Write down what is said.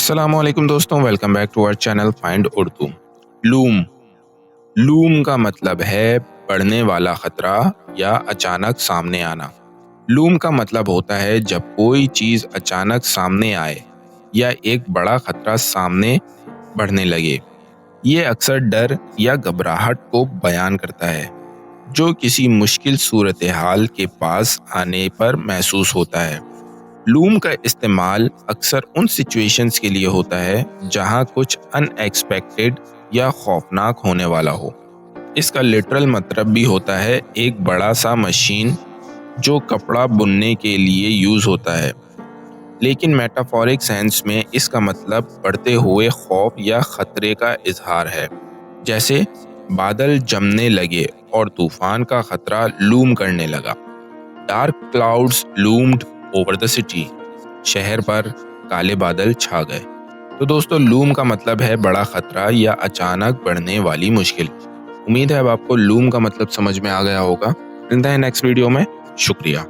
अस्सलाम वालेकुम दोस्तों, welcome back to our channel find Urdu. Loom loom का मतलब है बढ़ने वाला खतरा या अचानक सामने आना। लूम का मतलब होता है जब कोई चीज़ अचानक सामने आए या एक बड़ा खतरा सामने बढ़ने लगे। ये अक्सर डर या घबराहट को बयान करता है जो किसी मुश्किल सूरत हाल के पास आने पर महसूस होता है। लूम का इस्तेमाल अक्सर उन सिचुएशंस के लिए होता है जहां कुछ अनएक्सपेक्टेड या खौफनाक होने वाला हो। इसका लिटरल मतलब भी होता है एक बड़ा सा मशीन जो कपड़ा बुनने के लिए यूज होता है, लेकिन मेटाफोरिक सेंस में इसका मतलब बढ़ते हुए खौफ या खतरे का इजहार है। जैसे बादल जमने लगे और तूफान का खतरा लूम करने लगा। Dark clouds loomed over the city. शहर पर काले बादल छा गए। तो दोस्तों, लूम का मतलब है बड़ा खतरा या अचानक बढ़ने वाली मुश्किल। उम्मीद है अब आपको लूम का मतलब समझ में आ गया होगा। मिलते हैं नेक्स्ट वीडियो में। शुक्रिया।